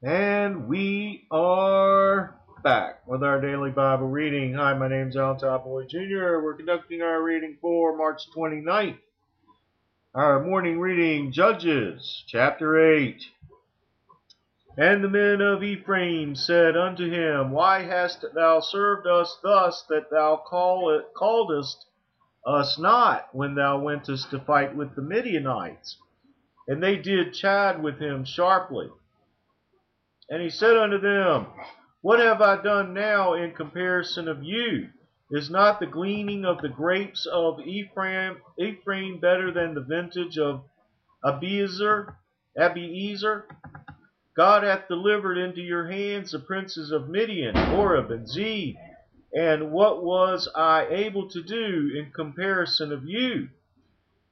And we are back with our daily Bible reading. Hi, my name is Alan Topoy Jr. We're conducting our reading for March 29th. Our morning reading, Judges, chapter 8. And the men of Ephraim said unto him, Why hast thou served us thus, that thou calledst us not when thou wentest to fight with the Midianites? And they did chide with him sharply. And he said unto them, What have I done now in comparison of you? Is not the gleaning of the grapes of Ephraim better than the vintage of Abiezer? God hath delivered into your hands the princes of Midian, Oreb, and Zeb. And what was I able to do in comparison of you?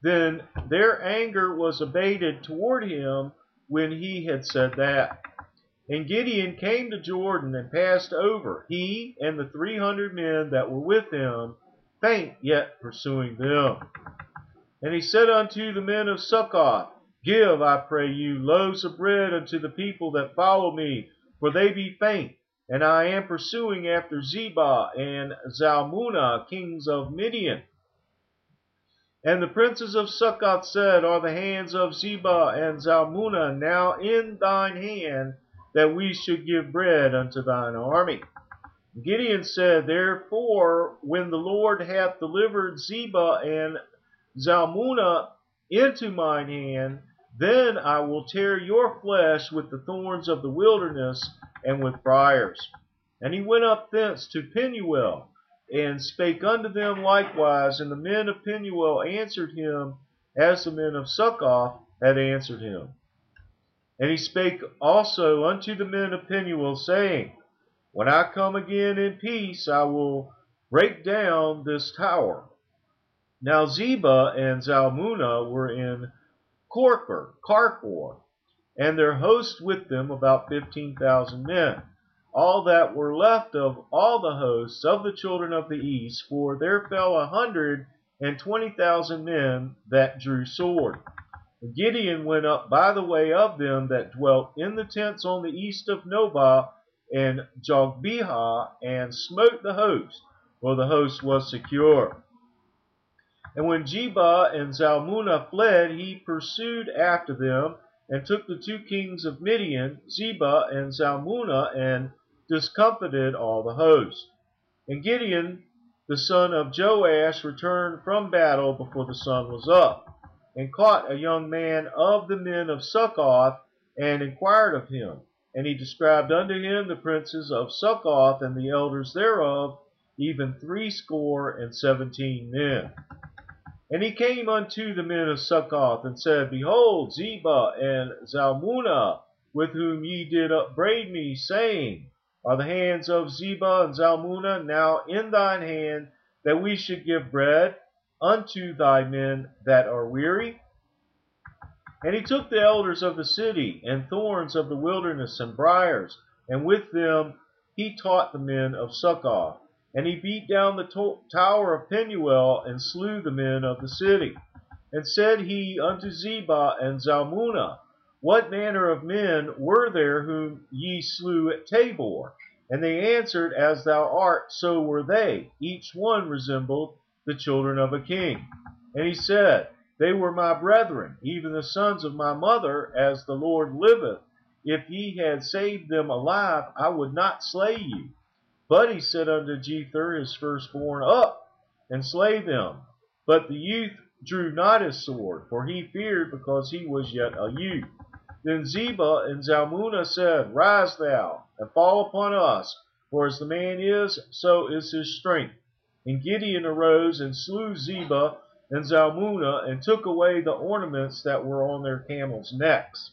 Then their anger was abated toward him when he had said that. And Gideon came to Jordan and passed over, he and the 300 men that were with him, faint yet pursuing them. And he said unto the men of Succoth, Give, I pray you, loaves of bread unto the people that follow me, for they be faint, and I am pursuing after Zebah and Zalmunna, kings of Midian. And the princes of Succoth said, Are the hands of Zebah and Zalmunna now in thine hand, that we should give bread unto thine army? Gideon said, Therefore, when the Lord hath delivered Zebah and Zalmunna into mine hand, then I will tear your flesh with the thorns of the wilderness and with briars. And he went up thence to Penuel, and spake unto them likewise, and the men of Penuel answered him as the men of Succoth had answered him. And he spake also unto the men of Penuel, saying, When I come again in peace, I will break down this tower. Now Zebah and Zalmunna were in Karkor, and their host with them about 15,000 men, all that were left of all the hosts of the children of the east, for there fell 120,000 men that drew sword. Gideon went up by the way of them that dwelt in the tents on the east of Nobah and Jogbehah, and smote the host, for the host was secure. And when Zebah and Zalmunna fled, he pursued after them, and took the 2 kings of Midian, Zebah and Zalmunna, and discomfited all the host. And Gideon, the son of Joash, returned from battle before the sun was up, and caught a young man of the men of Succoth, and inquired of him. And he described unto him the princes of Succoth and the elders thereof, even 70 men. And he came unto the men of Succoth, and said, Behold, Zebah and Zalmunna, with whom ye did upbraid me, saying, Are the hands of Zebah and Zalmunna now in thine hand, that we should give bread unto thy men that are weary? And he took the elders of the city, and thorns of the wilderness, and briars, and with them he taught the men of Succoth. And he beat down the tower of Penuel, and slew the men of the city. And said he unto Zebah and Zalmunna, What manner of men were there whom ye slew at Tabor? And they answered, As thou art, so were they. Each one resembled the children of a king. And he said, They were my brethren, even the sons of my mother, as the Lord liveth. If ye had saved them alive, I would not slay you. But he said unto Jether his firstborn, Up, and slay them. But the youth drew not his sword, for he feared, because he was yet a youth. Then Zebah and Zalmunna said, Rise thou, and fall upon us, for as the man is, so is his strength. And Gideon arose and slew Zebah and Zalmunna, and took away the ornaments that were on their camels' necks.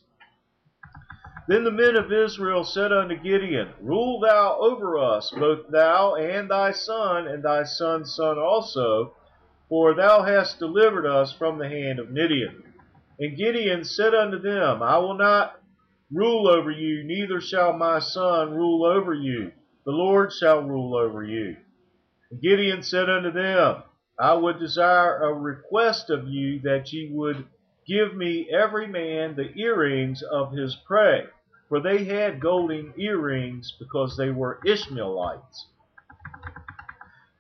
Then the men of Israel said unto Gideon, Rule thou over us, both thou and thy son's son also, for thou hast delivered us from the hand of Midian. And Gideon said unto them, I will not rule over you, neither shall my son rule over you. The Lord shall rule over you. And Gideon said unto them, I would desire a request of you, that ye would give me every man the earrings of his prey. for they had golden earrings, because they were Ishmaelites.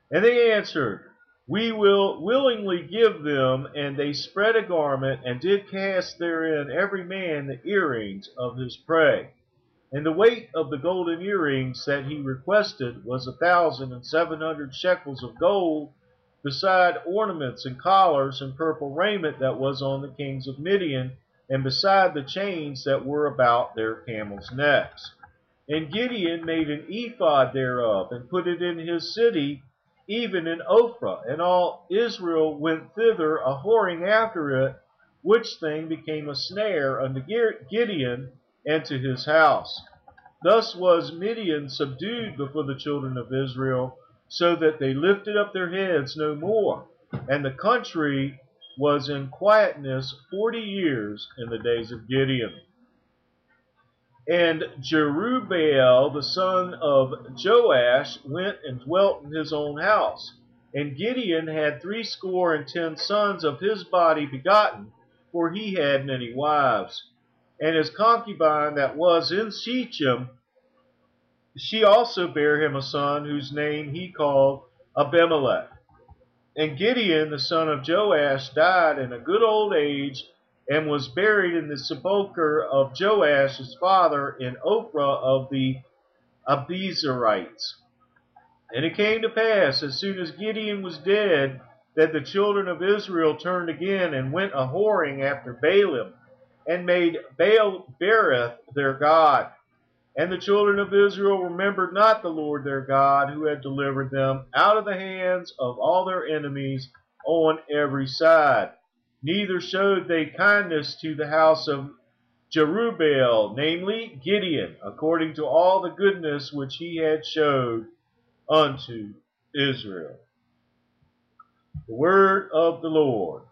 And they answered, We will willingly give them. And they spread a garment, and did cast therein every man the earrings of his prey. And the weight of the golden earrings that he requested was 1,700 shekels of gold, beside ornaments and collars and purple raiment that was on the kings of Midian, and beside the chains that were about their camels' necks. And Gideon made an ephod thereof, and put it in his city, even in Ophrah. And all Israel went thither a whoring after it, which thing became a snare unto Gideon and to his house. Thus was Midian subdued before the children of Israel, so that they lifted up their heads no more. And the country was in quietness 40 years in the days of Gideon. And Jerubbaal the son of Joash went and dwelt in his own house. And Gideon had 70 sons of his body begotten, for he had many wives. And his concubine that was in Shechem, she also bare him a son, whose name he called Abimelech. And Gideon the son of Joash died in a good old age, and was buried in the sepulchre of Joash his father in Ophrah of the Abiezrites. And it came to pass, as soon as Gideon was dead, that the children of Israel turned again, and went a whoring after Baalim, and made Baal-berith their god. And the children of Israel remembered not the Lord their God, who had delivered them out of the hands of all their enemies on every side. Neither showed they kindness to the house of Jerubbaal, namely Gideon, according to all the goodness which he had showed unto Israel. The word of the Lord.